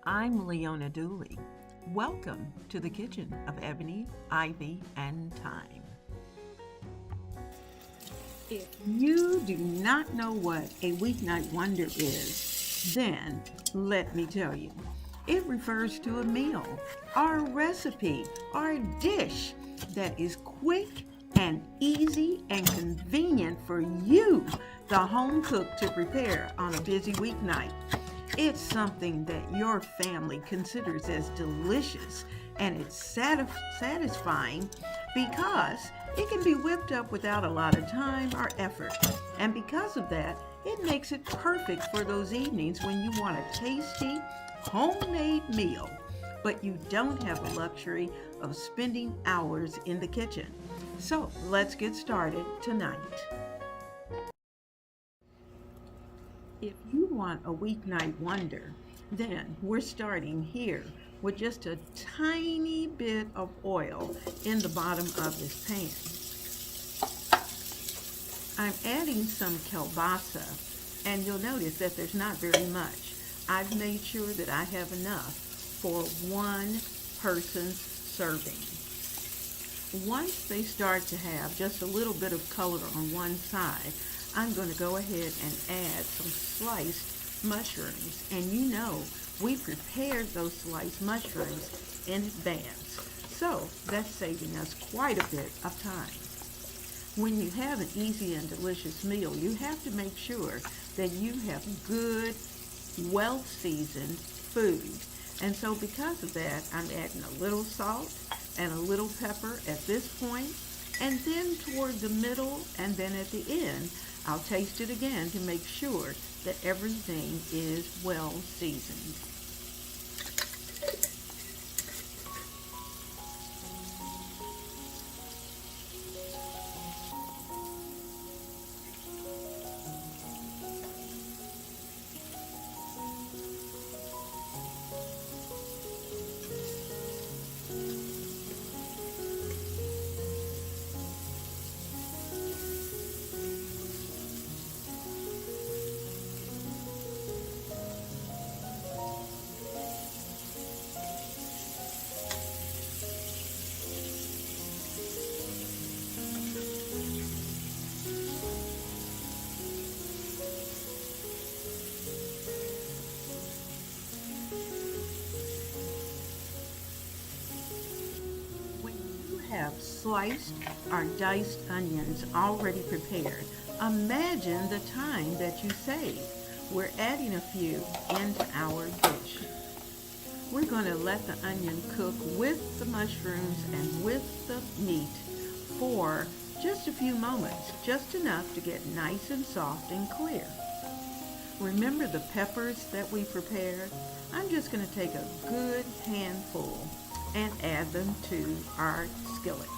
I'm Leona Dooley. Welcome to the kitchen of Ebony, Ivy, and Thyme. If you do not know what a weeknight wonder is, then let me tell you. It refers to a meal, or a recipe, or a dish that is quick and easy and convenient for you, the home cook, to prepare on a busy weeknight. It's something that your family considers as delicious, and it's satisfying because it can be whipped up without a lot of time or effort. And because of that, it makes it perfect for those evenings when you want a tasty, homemade meal, but you don't have the luxury of spending hours in the kitchen. So let's get started tonight. If you want a weeknight wonder, then we're starting here with just a tiny bit of oil in the bottom of this pan. I'm adding some kielbasa, and you'll notice that there's not very much. I've made sure that I have enough for one person's serving. Once they start to have just a little bit of color on one side, I'm going to go ahead and add some sliced mushrooms. And you know, we prepared those sliced mushrooms in advance. So that's saving us quite a bit of time. When you have an easy and delicious meal, you have to make sure that you have good, well-seasoned food. And so because of that, I'm adding a little salt and a little pepper at this point. And then toward the middle and then at the end, I'll taste it again to make sure that everything is well seasoned. Have sliced or diced onions already prepared, imagine the time that you save. We're adding a few into our dish. We're going to let the onion cook with the mushrooms and with the meat for just a few moments, just enough to get nice and soft and clear. Remember the peppers that we prepared? I'm just going to take a good handful and add them to our skillet.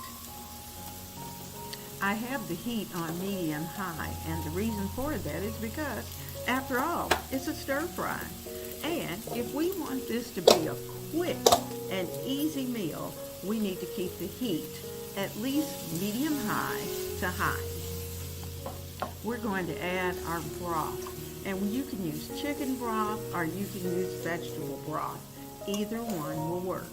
I have the heat on medium-high, and the reason for that is because, after all, it's a stir fry. And if we want this to be a quick and easy meal, we need to keep the heat at least medium-high to high. We're going to add our broth, and you can use chicken broth or you can use vegetable broth. Either one will work.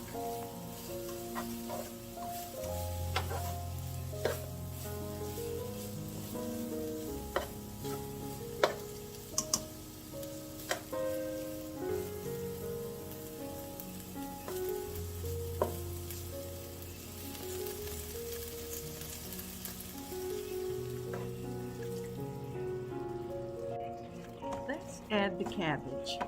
Let's add the cabbage,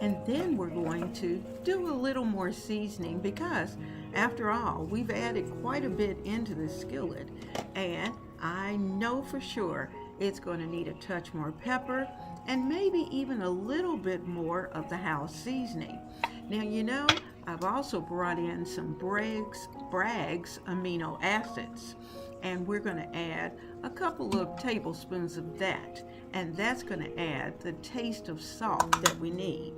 and then we're going to do a little more seasoning because, after all, we've added quite a bit into the skillet, and I know for sure it's going to need a touch more pepper and maybe even a little bit more of the house seasoning. Now, you know, I've also brought in some Bragg's amino acids, and we're going to add a couple of tablespoons of that, and that's going to add the taste of salt that we need.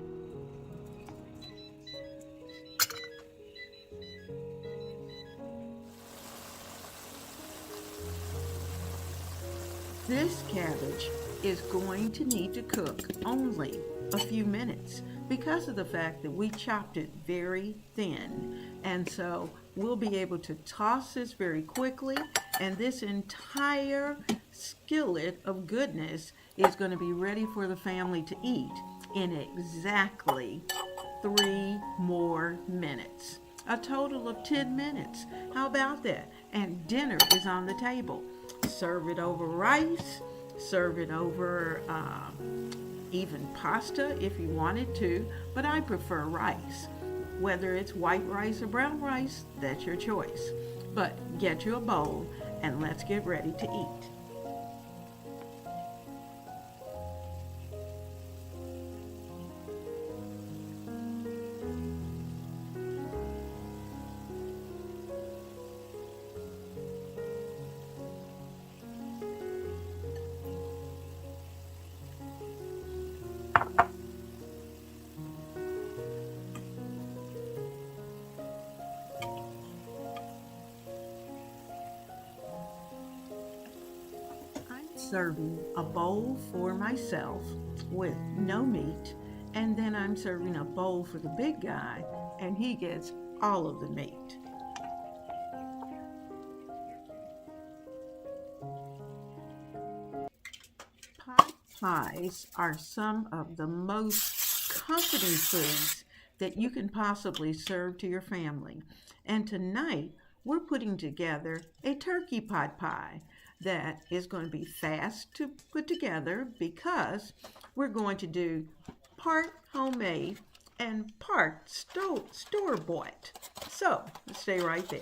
This cabbage is going to need to cook only a few minutes because of the fact that we chopped it very thin. And so we'll be able to toss this very quickly, and this entire skillet of goodness is going to be ready for the family to eat in exactly 3 more minutes. A total of 10 minutes. How about that? And dinner is on the table. Serve it over rice, serve it over even pasta if you wanted to, but I prefer rice. Whether it's white rice or brown rice, that's your choice. But get you a bowl and let's get ready to eat. Serving a bowl for myself with no meat, and then I'm serving a bowl for the big guy, and he gets all of the meat. Pot pies are some of the most comforting foods that you can possibly serve to your family. And tonight, we're putting together a turkey pot pie that is going to be fast to put together because we're going to do part homemade and part store-bought. So, stay right there.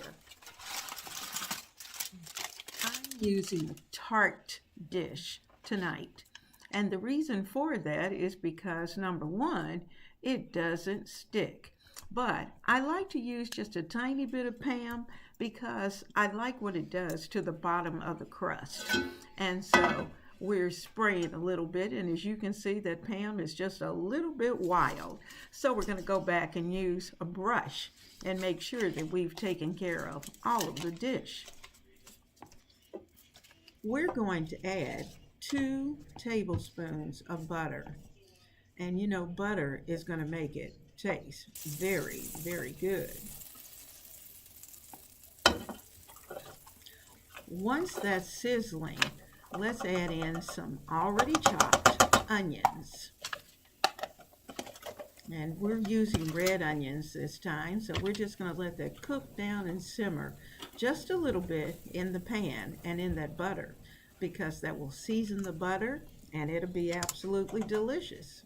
I'm using a tart dish tonight. And the reason for that is because, number one, it doesn't stick. But I like to use just a tiny bit of Pam because I like what it does to the bottom of the crust. And so we're spraying a little bit, and as you can see, that Pam is just a little bit wild. So we're going to go back and use a brush and make sure that we've taken care of all of the dish. We're going to add 2 tablespoons of butter. And you know, butter is going to make it taste very, very good. Once that's sizzling, let's add in some already chopped onions. And we're using red onions this time, so we're just going to let that cook down and simmer just a little bit in the pan and in that butter, because that will season the butter and it'll be absolutely delicious.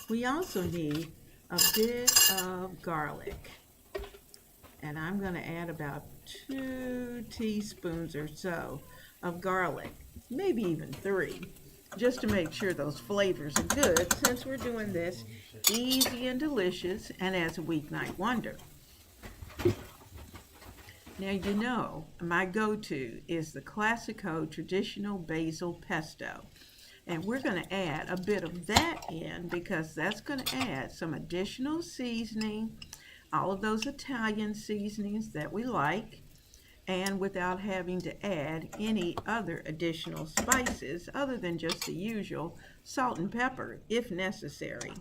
We also need a bit of garlic, and I'm going to add about 2 teaspoons or so of garlic, maybe even 3, just to make sure those flavors are good, since we're doing this easy and delicious and as a weeknight wonder. Now, you know, my go-to is the Classico traditional basil pesto. And we're going to add a bit of that in because that's going to add some additional seasoning, all of those Italian seasonings that we like, and without having to add any other additional spices other than just the usual salt and pepper if necessary.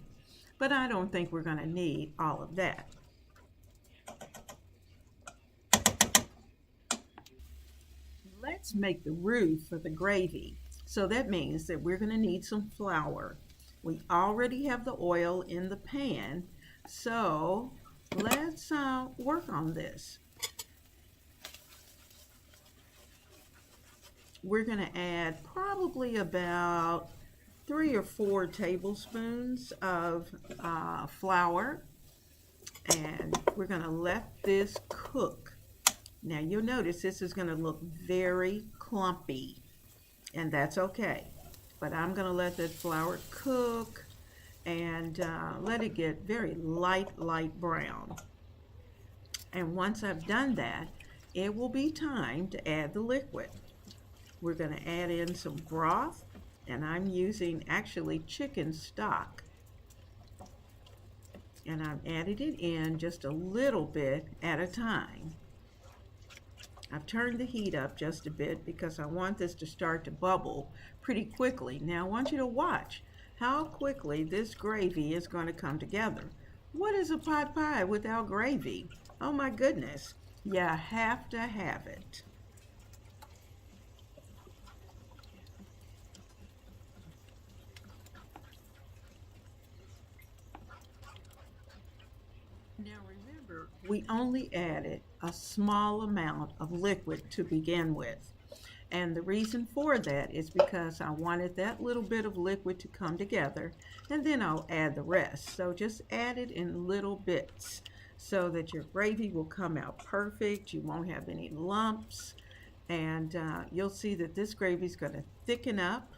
But I don't think we're going to need all of that. Let's make the roux for the gravy. So that means that we're going to need some flour. We already have the oil in the pan, so let's work on this. We're going to add probably about 3 or 4 tablespoons of flour, and we're going to let this cook. Now you'll notice this is going to look very clumpy, and that's okay. But I'm going to let that flour cook and let it get very light brown. And once I've done that, it will be time to add the liquid. We're going to add in some broth, and I'm using actually chicken stock. And I'm adding it in just a little bit at a time. I've turned the heat up just a bit because I want this to start to bubble pretty quickly. Now I want you to watch how quickly this gravy is going to come together. What is a pot pie without gravy? Oh my goodness. You have to have it. Now remember, we only added a small amount of liquid to begin with. And the reason for that is because I wanted that little bit of liquid to come together, and then I'll add the rest. So just add it in little bits so that your gravy will come out perfect. You won't have any lumps, and you'll see that this gravy is going to thicken up.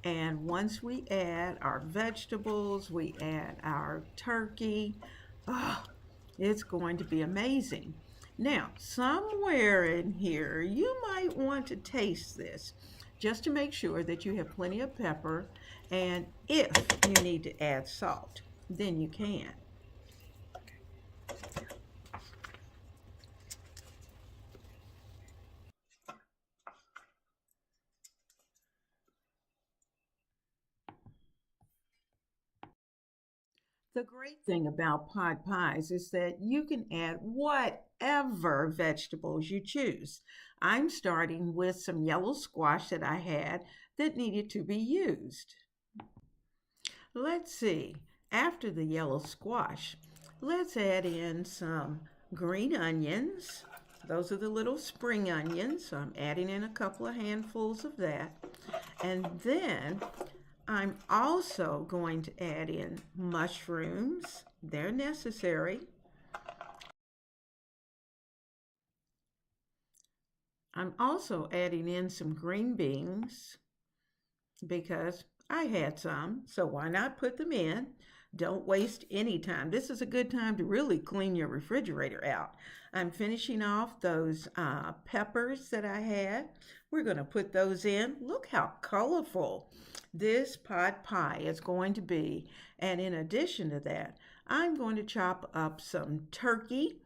And once we add our vegetables, we add our turkey, oh, it's going to be amazing. Now, somewhere in here, you might want to taste this just to make sure that you have plenty of pepper. And if you need to add salt, then you can. The great thing about pot pies is that you can add whatever vegetables you choose. I'm starting with some yellow squash that I had that needed to be used. Let's see, after the yellow squash, let's add in some green onions. Those are the little spring onions, so I'm adding in a couple of handfuls of that. And then I'm also going to add in mushrooms. They're necessary. I'm also adding in some green beans because I had some, so why not put them in? Don't waste any time. This is a good time to really clean your refrigerator out. I'm finishing off those peppers that I had. We're going to put those in. Look how colorful this pot pie is going to be. And in addition to that, I'm going to chop up some turkey,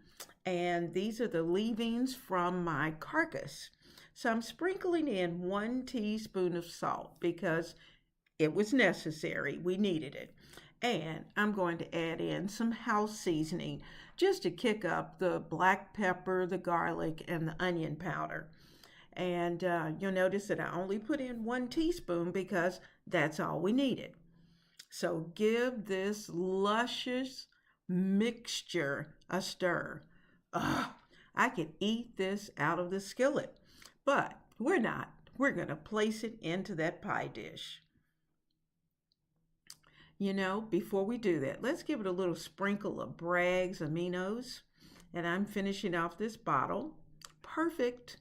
and these are the leavings from my carcass. So I'm sprinkling in 1 teaspoon of salt because it was necessary. We needed it. And I'm going to add in some house seasoning just to kick up the black pepper, the garlic, and the onion powder. And you'll notice that I only put in 1 teaspoon because that's all we needed. So give this luscious mixture a stir. Ugh, I could eat this out of the skillet, but we're not. We're going to place it into that pie dish. Before we do that, let's give it a little sprinkle of Bragg's aminos. And I'm finishing off this bottle. Perfect.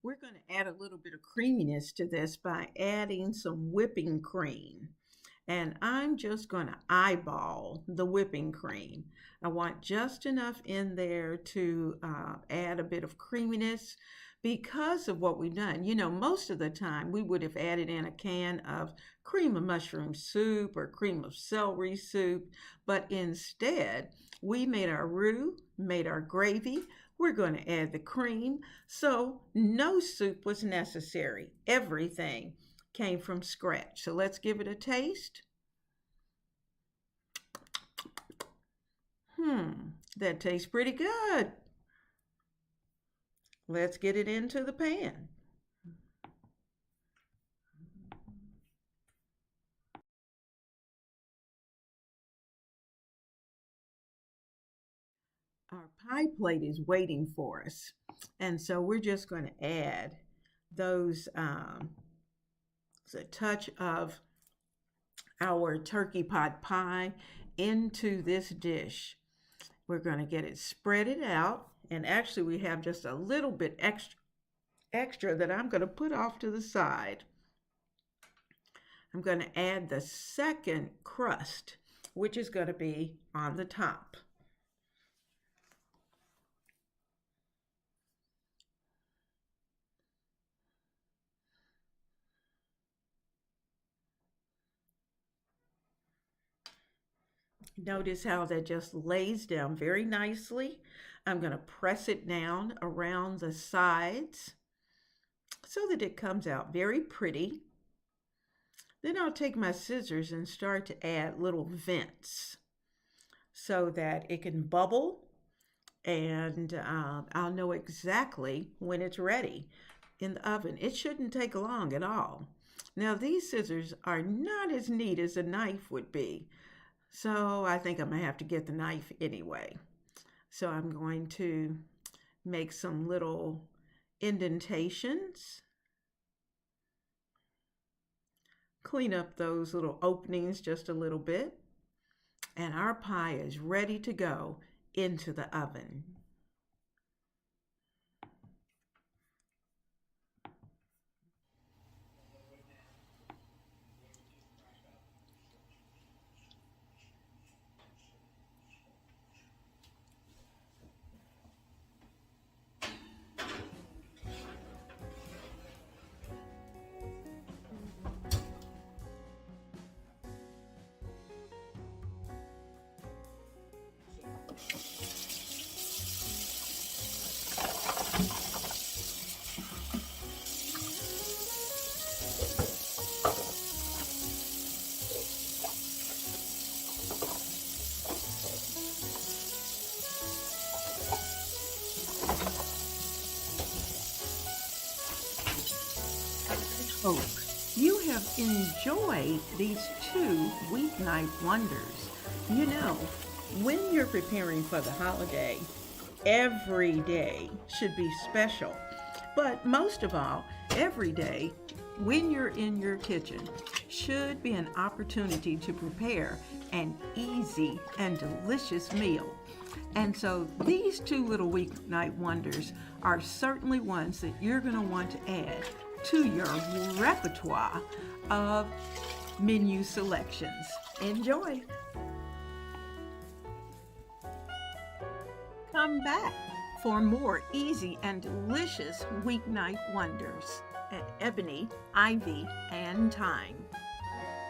We're going to add a little bit of creaminess to this by adding some whipping cream. And I'm just going to eyeball the whipping cream. I want just enough in there to add a bit of creaminess because of what we've done. Most of the time we would have added in a can of cream of mushroom soup or cream of celery soup, but instead we made our roux, made our gravy. We're going to add the cream. So no soup was necessary. Everything came from scratch. So let's give it a taste. That tastes pretty good. Let's get it into the pan. Our pie plate is waiting for us. And so we're just going to add those, a touch of our turkey pot pie into this dish. We're going to get it spread it out. And actually we have just a little bit extra that I'm going to put off to the side. I'm going to add the second crust. which is going to be on the top. Notice how that just lays down very nicely. I'm going to press it down around the sides so that it comes out very pretty. Then I'll take my scissors and start to add little vents so that it can bubble, and I'll know exactly when it's ready in the oven. It shouldn't take long at all. Now, these scissors are not as neat as a knife would be, so I think I'm going to have to get the knife anyway. So I'm going to make some little indentations, clean up those little openings just a little bit, and our pie is ready to go into the oven. Hope you have enjoyed these 2 weeknight wonders. You know, when you're preparing for the holiday, every day should be special. But most of all, every day when you're in your kitchen should be an opportunity to prepare an easy and delicious meal. And so these 2 little weeknight wonders are certainly ones that you're going to want to add to your repertoire of menu selections. Enjoy! Come back for more easy and delicious weeknight wonders at Ebony, Ivy, and Thyme.